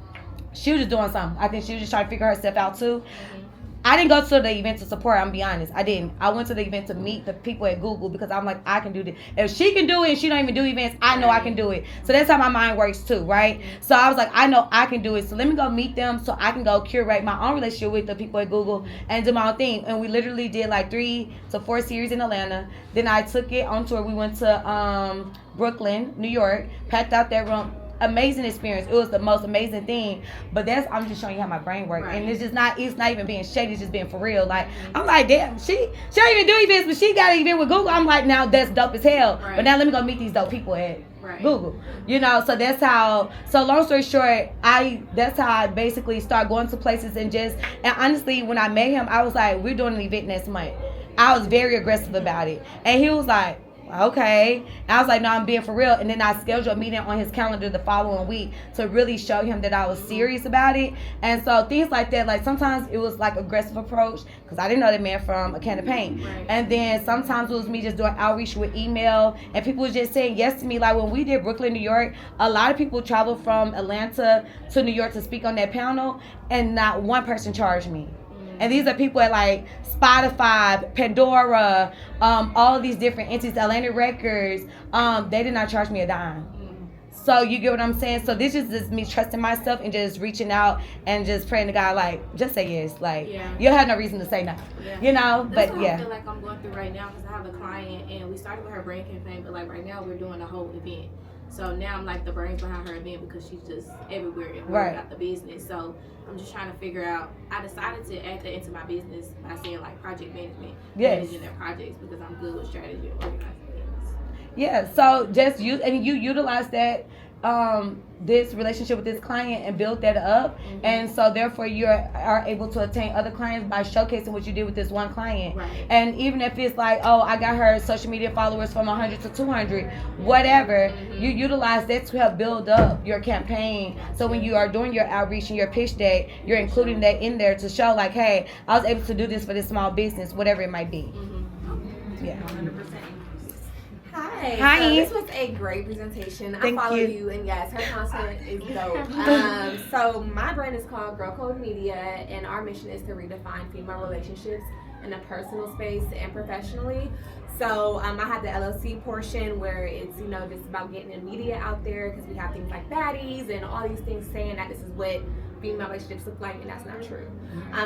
She was just doing something. I think she was just trying to figure herself out too. I didn't go to the event to support her, I'm gonna be honest. I didn't. I went to the event to meet the people at Google because I'm like, I can do this. If she can do it and she don't even do events, I know I can do it. So that's how my mind works too, right? So I was like, I know I can do it. So let me go meet them so I can go curate my own relationship with the people at Google and do my own thing. And we literally did like 3 to 4 series in Atlanta. Then I took it on tour. We went to Brooklyn, New York, packed out that room. Amazing experience. It was the most amazing thing. But I'm just showing you how my brain works. Right. And it's not even being shady, it's just being for real. Like, I'm like, damn, she don't even do events, but she got an event with Google. I'm like, now that's dope as hell. Right. But now let me go meet these dope people at Right. Google. You know, so that's how. So long story short, that's how I basically start going to places and honestly, when I met him, I was like, we're doing an event next month. I was very aggressive about it, and he was like, okay. And I was like, no, I'm being for real. And then I scheduled a meeting on his calendar the following week to really show him that I was serious about it. And so things like that, like sometimes it was like aggressive approach because I didn't know that man from a can of paint. Right. And then sometimes it was me just doing outreach with email, and people was just saying yes to me. Like when we did Brooklyn, New York, a lot of people traveled from Atlanta to New York to speak on that panel, and not one person charged me. And these are people at like Spotify, Pandora, all of these different entities, Atlantic Records. They did not charge me a dime. So you get what I'm saying? So this is just me trusting myself and just reaching out and just praying to God, like, just say yes. Like, you have no reason to say no. Yeah. You know? That's But what yeah. I feel like I'm going through right now because I have a client and we started with her brand campaign, but like right now we're doing a whole event. So now I'm like the brains behind her event because she's just everywhere and worried about the business. So I'm just trying to figure out. I decided to add that into my business by saying like project management, managing their projects because I'm good with strategy and organizing things. Yeah. So just you utilize that this relationship with this client and build that up, and so therefore you are able to attain other clients by showcasing what you did with this one client. Right. And even if it's like, oh, I got her social media followers from 100 to 200, whatever, you utilize that to help build up your campaign. So when you are doing your outreach and your pitch deck, you're including that in there to show like, hey, I was able to do this for this small business, whatever it might be. Yeah. 100%. Hi. Hi. So this was a great presentation. Thank I follow you. you, and yes, her content is dope. So my brand is called Girl Code Media, and our mission is to redefine female relationships in a personal space and professionally. So I had the LLC portion where it's, you know, just about getting the media out there because we have things like baddies and all these things saying that this is what female relationships look like, and that's not true.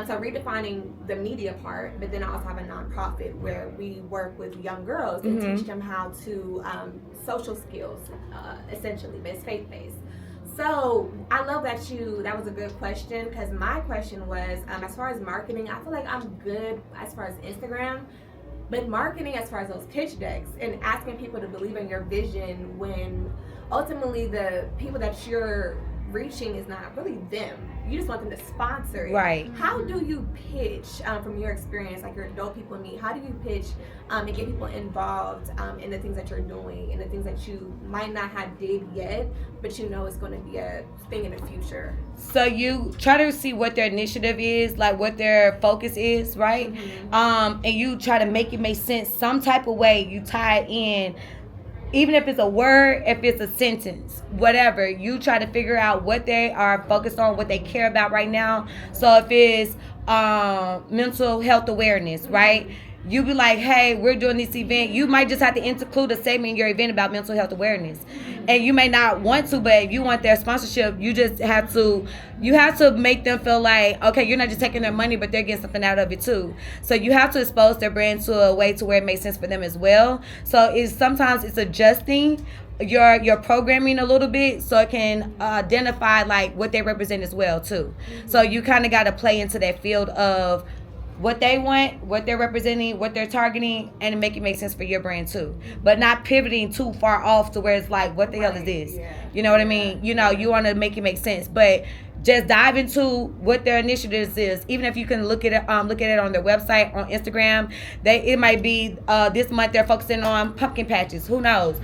So redefining the media part, but then I also have a nonprofit where we work with young girls and teach them how to social skills, essentially, but it's faith-based. So I love that was a good question because my question was, as far as marketing, I feel like I'm good as far as Instagram, but marketing as far as those pitch decks and asking people to believe in your vision when ultimately the people that you're reaching is not really them. You just want them to sponsor it. Right. How do you pitch from your experience, like your adult people meet? How do you pitch and get people involved in the things that you're doing and the things that you might not have did yet, but you know it's going to be a thing in the future? So you try to see what their initiative is, like what their focus is, right? And you try to make it make sense some type of way. You tie it in. Even if it's a word, if it's a sentence, whatever, you try to figure out what they are focused on, what they care about right now. So if it's mental health awareness, right? You be like, hey, we're doing this event. You might just have to include a segment in your event about mental health awareness. And you may not want to, but if you want their sponsorship, you just have to, make them feel like, okay, you're not just taking their money, but they're getting something out of it too. So you have to expose their brand to a way to where it makes sense for them as well. So sometimes it's adjusting your programming a little bit so it can identify like what they represent as well too. So you kind of got to play into that field of what they want, what they're representing, what they're targeting, and make it make sense for your brand too. But not pivoting too far off to where it's like, what the hell is this? Yeah. You know what I mean? You know, you want to make it make sense, but just dive into what their initiatives is. Even if you can look at it on their website, on Instagram, it might be this month they're focusing on pumpkin patches. Who knows?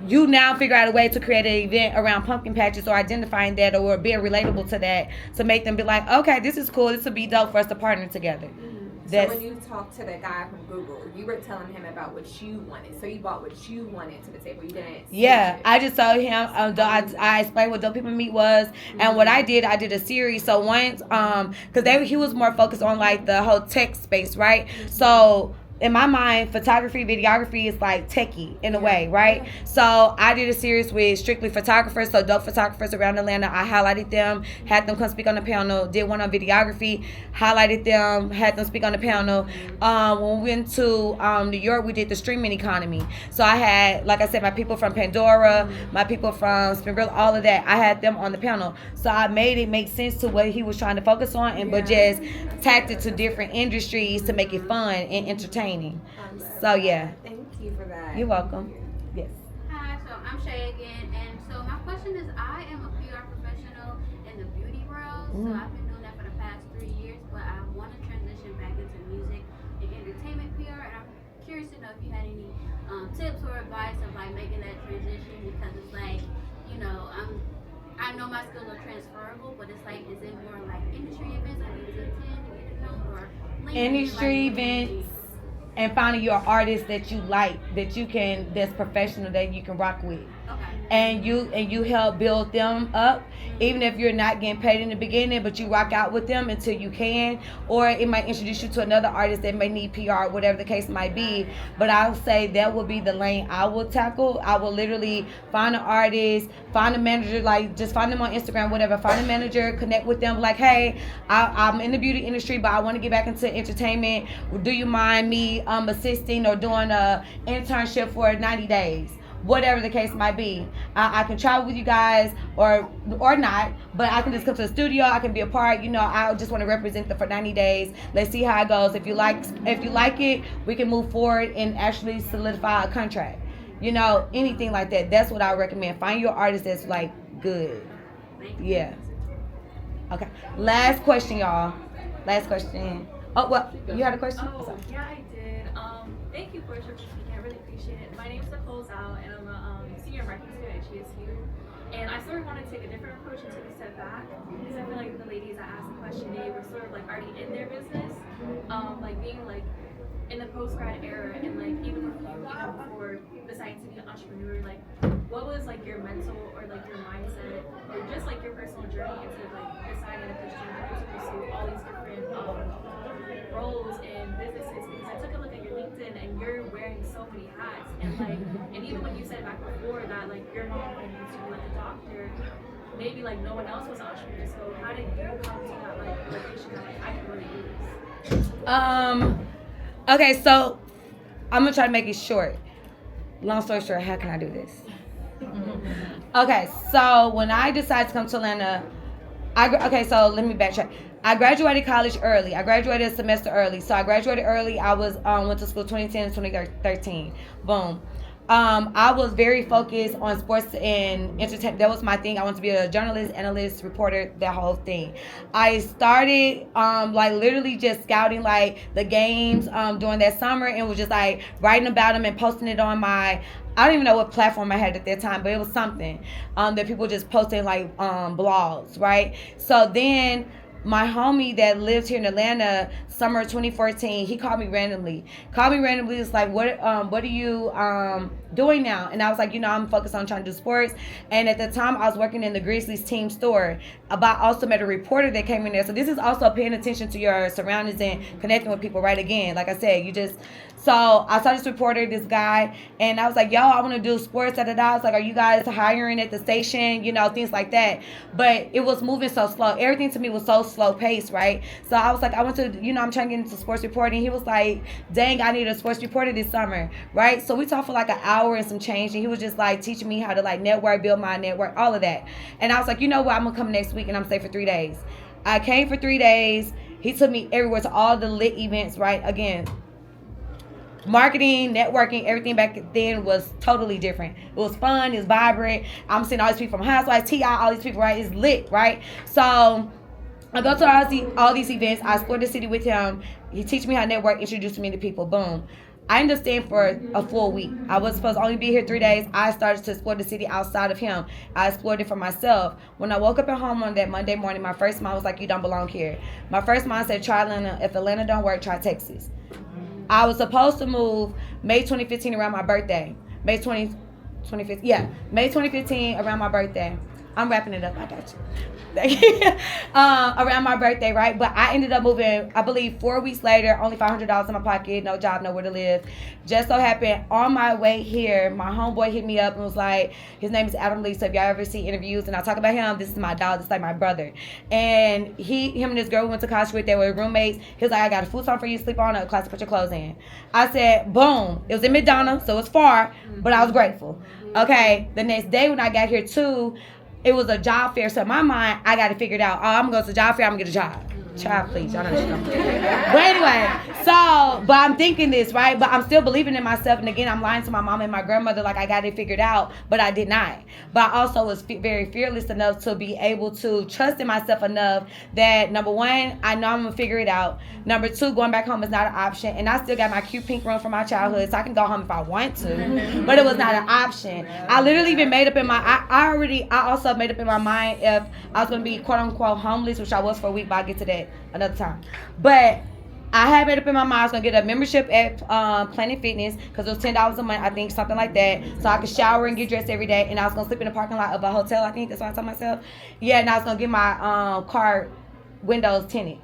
You now figure out a way to create an event around pumpkin patches or identifying that or being relatable to that to make them be like, okay, this is cool. This would be dope for us to partner together. So when you talked to the guy from Google, you were telling him about what you wanted. So you bought what you wanted to the table. You didn't. Yeah, I just told him. I explained what Dope People Meet was, and what I did a series. So once, because he was more focused on like the whole tech space, right? So in my mind, photography, videography is like techie in a way, right? Yeah. So I did a series with strictly photographers, so dope photographers around Atlanta. I highlighted them, had them come speak on the panel, did one on videography, highlighted them, had them speak on the panel. When we went to New York, we did the streaming economy. So I had, like I said, my people from Pandora, my people from Spinrilla, all of that. I had them on the panel. So I made it make sense to what he was trying to focus on, but just tacked it to different industries to make it fun and entertaining. So yeah. Thank you for that. You're welcome. Yes. Hi, so I'm Shay again. question is, I am a PR professional in the beauty world, so I've been doing that for the past 3 years, but I want to transition back into music and entertainment PR, and I'm curious to know if you had any tips or advice of like making that transition, because it's like, you know, I know my skills are transferable, but it's like, is it more like industry events I need to attend to get to know, or industry events and finding your artist that you like, that you can, that's professional, that you can rock with. Okay. And you help build them up, even if you're not getting paid in the beginning, but you rock out with them until you can. Or it might introduce you to another artist that may need PR, whatever the case might be. But I would say that would be the lane I will tackle. I will literally find an artist, find a manager, like just find them on Instagram, whatever. Find a manager, connect with them, like, hey, I'm in the beauty industry, but I want to get back into entertainment. Do you mind me assisting or doing a internship for 90 days? Whatever the case might be, I can travel with you guys or not, but I can just come to the studio. I can be a part. You know, I just want to represent them for 90 days. Let's see how it goes. If you like it, we can move forward and actually solidify a contract. You know, anything like that. That's what I recommend. Find your artist that's like good. Yeah. Okay. Last question, y'all. Last question. Oh, well, you had a question? Oh, yeah, I did. Thank you for speaking. I really appreciate it. My name is Nicole Zhao, and I'm a senior marketing student at GSU. And I sort of want to take a different approach and take a step back, because I feel like the ladies that asked the question, they were sort of like already in their business, like being like in the post-grad era, and like even with you, even before deciding to be an entrepreneur, like what was like your mental or like your mindset or just like your personal journey into like deciding that you wanted to pursue all these different roles and businesses? Because I took a look at your LinkedIn and you're wearing so many hats, and like, and even when you said back before that like your mom wanted you to be like a doctor, maybe like no one else was an entrepreneur. So how did you come to that like realization that like I can really do this? Okay, so I'm gonna try to make it short. Long story short, how can I do this? Okay, so when I decided to come to Atlanta, so let me backtrack. I graduated college early. I graduated a semester early. So I graduated early. I was went to school 2010 to 2013. Boom. I was very focused on sports and entertainment. That was my thing. I wanted to be a journalist, analyst, reporter, that whole thing. I started like literally just scouting like the games during that summer, and was just like writing about them and posting it on my, I don't even know what platform I had at that time, but it was something that people just posted like blogs, right? So then my homie that lives here in Atlanta, summer 2014, he called me randomly. It's like, what are you doing now? And I was like, you know, I'm focused on trying to do sports. And at the time, I was working in the Grizzlies team store. But I also met a reporter that came in there. So this is also paying attention to your surroundings and connecting with people, right? Again, like I said, so I saw this reporter, this guy, and I was like, yo, I want to do sports. I was like, are you guys hiring at the station? You know, things like that. But it was moving so slow. Everything to me was so slow paced, right? So I was like, I want to, you know, I'm trying to get into sports reporting. He was like, dang, I need a sports reporter this summer, right? So we talked for like an hour and some change, and he was just like teaching me how to like network, build my network, all of that. And I was like, you know what, I'm gonna come next week and I'm stay for 3 days. I came for 3 days. He took me everywhere to all the lit events, right? Again, marketing, networking, everything back then was totally different. It was fun, it was vibrant. I'm seeing all these people from Housewives, T.I., all these people, right? It's lit, right? So I go to all these events. I explore the city with him. He teach me how to network, introduced me to people. Boom. I ended up staying for a full week. I was supposed to only be here 3 days. I started to explore the city outside of him. I explored it for myself. When I woke up at home on that Monday morning, my first mind was like, you don't belong here. My first mind said, try Atlanta. If Atlanta don't work, try Texas. I was supposed to move May 2015 around my birthday. May 2015 around my birthday. I'm wrapping it up. I got you. Around my birthday, right? But I ended up moving, I believe, 4 weeks later, only $500 in my pocket, no job, nowhere to live. Just so happened, on my way here, my homeboy hit me up and was like, his name is Adam Lee, so if y'all ever see interviews and I talk about him, this is my dog, this is like my brother. And him and this girl we went to college with, they were roommates. He was like, I got a futon for you to sleep on, a class to put your clothes in. I said, boom. It was in McDonough, so it's far, but I was grateful. Okay, the next day when I got here too, it was a job fair, so in my mind, I got to figure it out. Oh, I'm going to the job fair, I'm going to get a job. Child, please, y'all know what you're doing. But anyway, so So, but I'm thinking this, right? But I'm still believing in myself. And again, I'm lying to my mom and my grandmother like I got it figured out, but I did not. But I also was very fearless enough to be able to trust in myself enough that, number one, I know I'm going to figure it out. Number two, going back home is not an option. And I still got my cute pink room from my childhood, so I can go home if I want to. But it was not an option. I literally even made up in my, I also made up in my mind if I was going to be quote unquote homeless, which I was for a week, but I'll get to that another time. But I had made up in my mind I was going to get a membership at Planet Fitness because it was $10 a month, I think, something like that. So I could shower and get dressed every day. And I was going to sleep in the parking lot of a hotel, I think. That's what I told myself. Yeah, and I was going to get my car windows tinted.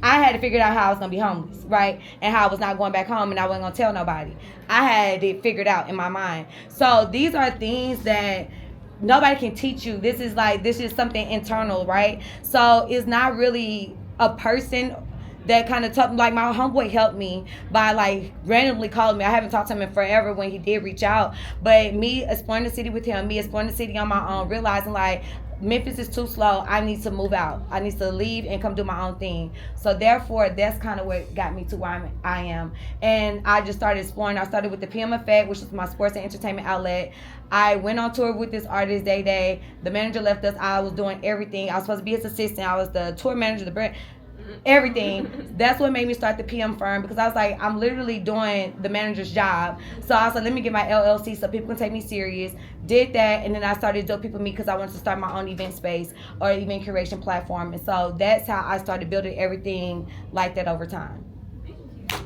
I had to figure out how I was going to be homeless, right? And how I was not going back home and I wasn't going to tell nobody. I had it figured out in my mind. So these are things that nobody can teach you. This is something internal, right? So it's not really a person that kind of told me, like my homeboy helped me by like randomly calling me. I haven't talked to him in forever when he did reach out. But me exploring the city with him, me exploring the city on my own, realizing like Memphis is too slow. I need to move out. I need to leave and come do my own thing. So therefore, that's kind of what got me to where I am. And I just started exploring. I started with the PM Effect, which is my sports and entertainment outlet. I went on tour with this artist, Day Day. The manager left us. I was doing everything. I was supposed to be his assistant. I was the tour manager, the brand, everything. That's what made me start the PM firm, because I was like, I'm literally doing the manager's job. So I was like, let me get my LLC so people can take me serious. Did that, and then I started Dope People Meet because I wanted to start my own event space or event curation platform. And so that's how I started building everything like that over time.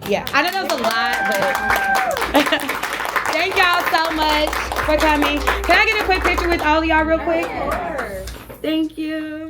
Yeah, I know that was a lot, but thank y'all so much for coming. Can I get a quick picture with all of y'all real quick? Thank you.